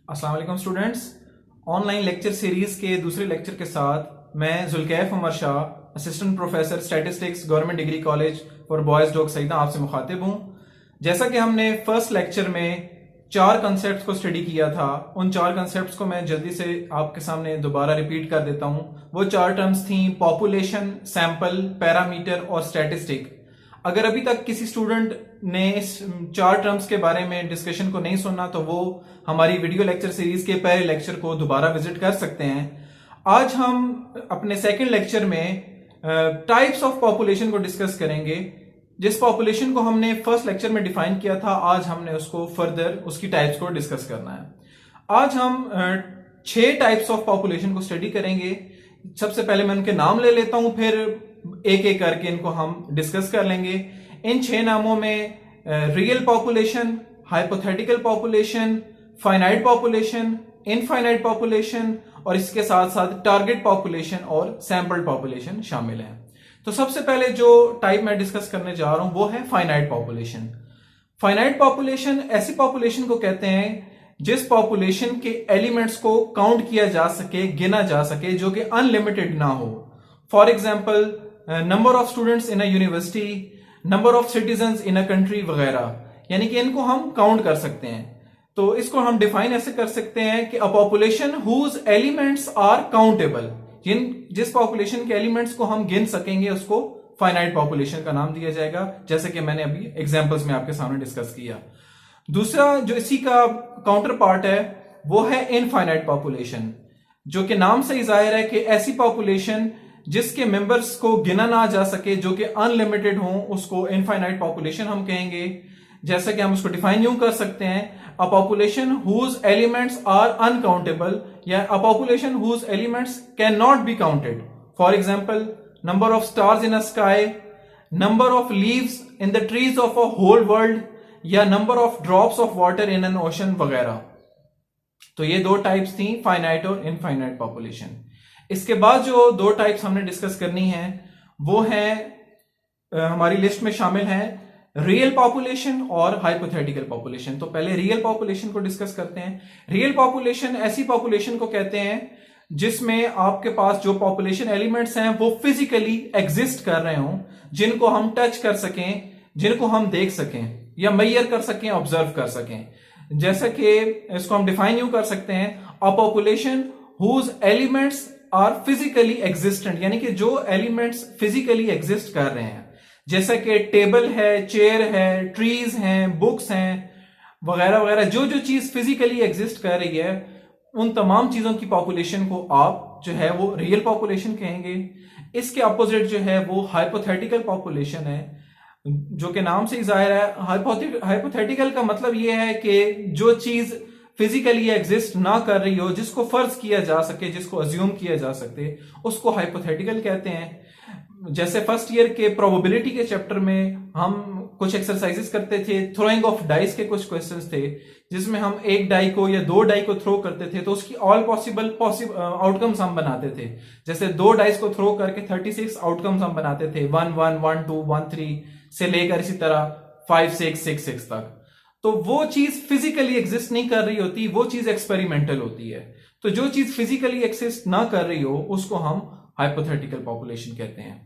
अस्सलाम वालेकुम students. Online lecture series के दूसरे लेक्चर के साथ मैं Zulkaif Umar Shah, assistant professor statistics, government degree college for boys डॉग सईदा आपसे मुखातिब हूं। जैसा कि हमने फर्स्ट लेक्चर में 4 कंसेप्ट को स्टडी किया था, उन 4 कंसेप्ट को मैं जल्दी से आपके सामने दोबारा रिपीट कर देता हूं। वो 4 टर्म्स थी पॉपुलेशन, सैंपल, पैरामीटर और स्टैटिस्टिक। अगर अभी तक किसी स्टूडेंट ने इस 4 टर्म्स के बारे में डिस्कशन को नहीं सुना तो वो हमारी वीडियो लेक्चर सीरीज के पहले लेक्चर को दोबारा विजिट कर सकते हैं। आज हम अपने सेकंड लेक्चर में टाइप्स ऑफ पॉपुलेशन को डिस्कस करेंगे। जिस पॉपुलेशन को हमने फर्स्ट लेक्चर में डिफाइन किया था, आज हमने उसको फर्दर उसकी टाइप्स को डिस्कस करना है। आज हम 6 टाइप्स ऑफ पॉपुलेशन को स्टडी करेंगे। सबसे पहले मैं उनके नाम ले लेता हूं, फिर एक एक करके इनको हम डिस्कस कर लेंगे। इन 6 नामों में real population, hypothetical population, finite population, infinite population और इसके साथ साथ टारगेट पॉपुलेशन और सैंपल पॉपुलेशन शामिल है। तो सबसे पहले जो टाइप मैं डिस्कस करने जा रहा हूं वो है फाइनाइट पॉपुलेशन। फाइनाइट पॉपुलेशन ऐसी पॉपुलेशन को कहते हैं जिस पॉपुलेशन के एलिमेंट्स को काउंट किया जा सके, गिना जा सके, जो कि अनलिमिटेड ना हो। For example number of students in a university, number of citizens in a country वगैरह, यानी कि इनको हम काउंट कर सकते हैं। तो इसको हम डिफाइन ऐसे कर सकते हैं कि a population whose elements are countable, जिस पॉपुलेशन के एलिमेंट्स को हम गिन सकेंगे उसको फाइनाइट पॉपुलेशन का नाम दिया जाएगा, जैसे कि मैंने अभी एग्जांपल्स में आपके सामने डिस्कस किया। दूसरा जो इसी का काउंटर पार्ट है वो है इनफाइनाइट पॉपुलेशन, जो कि नाम से ही जाहिर है कि ऐसी पॉपुलेशन जिसके मेंबर्स को गिना ना जा सके, जो कि अनलिमिटेड हो, उसको इनफाइनाइट पॉपुलेशन हम कहेंगे। जैसा कि हम उसको डिफाइन यूं कर सकते हैं, a population whose elements are uncountable या a population whose elements can not be counted. For example number of stars in a sky, number of leaves in the trees of a whole world या number of drops of water in an ocean वगैरह। तो ये 2 types थी, finite और infinite population. इसके बाद जो 2 types हमने डिस्कस करनी है वो है हमारी लिस्ट में शामिल है रियल पॉपुलेशन और हाइपोथेटिकल पॉपुलेशन। तो पहले रियल पॉपुलेशन को डिस्कस करते हैं। रियल पॉपुलेशन ऐसी पॉपुलेशन को कहते हैं जिसमें आपके पास जो पॉपुलेशन एलिमेंट्स हैं वो फिजिकली एग्जिस्ट कर रहे हों, जिनको हम टच कर सकें, जिनको हम देख सकें या मेजर कर सकें, ऑब्जर्व कर सकें। जैसा कि इसको हम डिफाइन यूं कर सकते हैं, a population whose elements are physically existent, यानी कि जो एलिमेंट्स फिजिकली एग्जिस्ट कर रहे हैं, जैसा कि टेबल है, चेयर है, ट्रीज हैं, बुक्स हैं वगैरह वगैरह, जो जो चीज फिजिकली एग्जिस्ट कर रही है, उन तमाम चीजों की पॉपुलेशन को आप जो है वो रियल पॉपुलेशन कहेंगे। इसके अपोजिट जो है वो हाइपोथेटिकल पॉपुलेशन है, जो कि नाम से ही जाहिर है। हाइपोथेटिकल का मतलब यह है कि जो चीज फिजिकली एग्जिस्ट ना कर रही हो, जिसको फर्ज किया जा सके, जिसको अज्यूम किया जा सके, उसको हाइपोथेटिकल कहते हैं। जैसे फर्स्ट ईयर के प्रोबेबिलिटी के चैप्टर में हम कुछ एक्सरसाइजेस करते थे, थ्रोइंग ऑफ डाइस के कुछ क्वेश्चंस थे, जिसमें हम एक डाई को या 2 डाई को थ्रो करते थे तो उसकी ऑल पॉसिबल आउटकम्स हम बनाते थे। जैसे 2 डाइस को थ्रो करके 36 आउटकम्स हम बनाते थे, 1 1 1 2 1 3 से लेकर इसी तरह 5 6 6 6 तक। तो वो चीज फिजिकली एग्जिस्ट नहीं कर रही होती, वो चीज एक्सपेरिमेंटल होती है। तो जो चीज फिजिकली एग्जिस्ट ना कर रही हो उसको हम हाइपोथेटिकल पॉपुलेशन कहते हैं।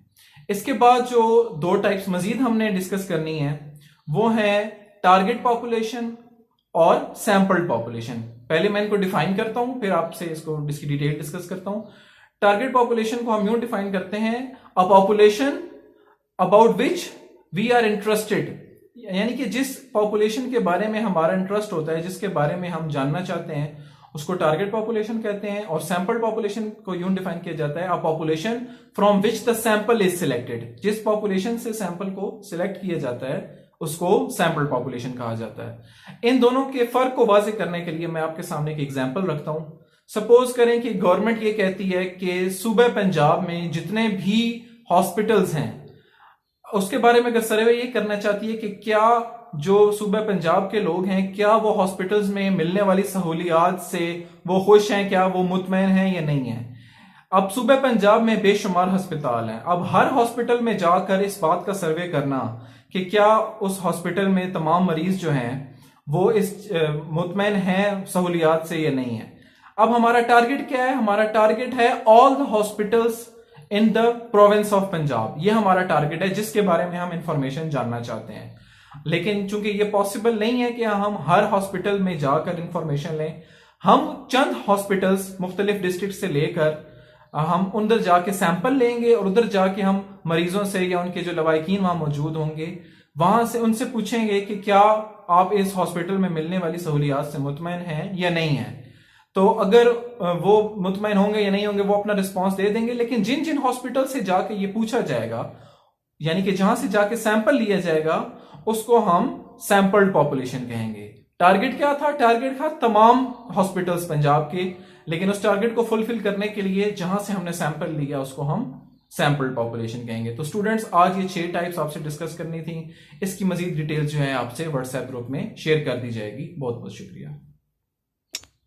इसके बाद जो 2 टाइप्स मजीद हमने डिस्कस करनी है वो है टारगेट पॉपुलेशन और सैंपल पॉपुलेशन। पहले मैं इनको डिफाइन करता हूं, फिर आपसे इसकी डिटेल डिस्कस करता हूं। टारगेट पॉपुलेशन को हम यूं डिफाइन करते हैं, a population about which we are interested, यानी कि जिस पॉपुलेशन के बारे में हमारा इंटरेस्ट होता है, जिसके बारे में हम जानना चाहते हैं, उसको टारगेट पॉपुलेशन कहते हैं। और सैंपल पॉपुलेशन को यूं डिफाइन किया जाता है, a population from which the sample is selected, जिस पॉपुलेशन से सैंपल को सिलेक्ट किया जाता है उसको सैंपल पॉपुलेशन कहा जाता है। इन दोनों के फर्क को वाज़ेह करने के लिए मैं आपके सामने एक एग्जांपल रखता हूं। सपोज करें कि गवर्नमेंट ये कहती है कि सूबे पंजाब में जितने भी हॉस्पिटल्स हैं उसके बारे में अगर सर्वे ये करना चाहती है कि क्या जो सूबे पंजाब के लोग हैं, क्या वो हॉस्पिटल्स में मिलने वाली सहूलियात से वो खुश हैं, क्या वो मुतमईन हैं या नहीं है। अब सूबे पंजाब में बेशुमार अस्पताल हैं। अब हर हॉस्पिटल में जाकर इस बात का सर्वे करना कि क्या उस हॉस्पिटल में तमाम मरीज जो हैं वो इस मुतमैन है सहूलियात से या नहीं है। अब हमारा टारगेट क्या है? हमारा टारगेट है all the hospitals in the province of Punjab. ये हमारा टारगेट है जिसके बारे में हम इंफॉर्मेशन जानना चाहते हैं। लेकिन चूंकि ये पॉसिबल नहीं है कि हम हर हॉस्पिटल में जाकर इंफॉर्मेशन लें, हम चंद हॉस्पिटल्स मुख्तलिफ डिस्ट्रिक्ट से लेकर हम उधर जाके सैंपल लेंगे और उधर जाके हम मरीजों से या उनके जो लवाकिन वहां मौजूद होंगे वहां से उनसे पूछेंगे कि क्या आप इस हॉस्पिटल में मिलने वाली सहूलियात से मुतमैन हैं या नहीं है। तो अगर वो मुतमैन होंगे या नहीं होंगे वो अपना रिस्पांस दे देंगे। लेकिन जिन जिन हॉस्पिटल से जाके ये पूछा जाएगा, यानी कि जहां से जाके सैंपल लिया जाएगा, उसको हम सैंपल्ड पॉपुलेशन कहेंगे। टारगेट क्या था? टारगेट था तमाम हॉस्पिटल्स पंजाब के, लेकिन उस टारगेट को फुलफिल करने के लिए जहां से हमने सैंपल लिया उसको हम सैंपल्ड पॉपुलेशन कहेंगे। तो स्टूडेंट्स, आज ये 6 टाइप्स आपसे डिस्कस करनी थी। इसकी मजीद डिटेल्स जो है आपसे व्हाट्सएप ग्रुप में शेयर कर दी जाएगी। बहुत बहुत शुक्रिया।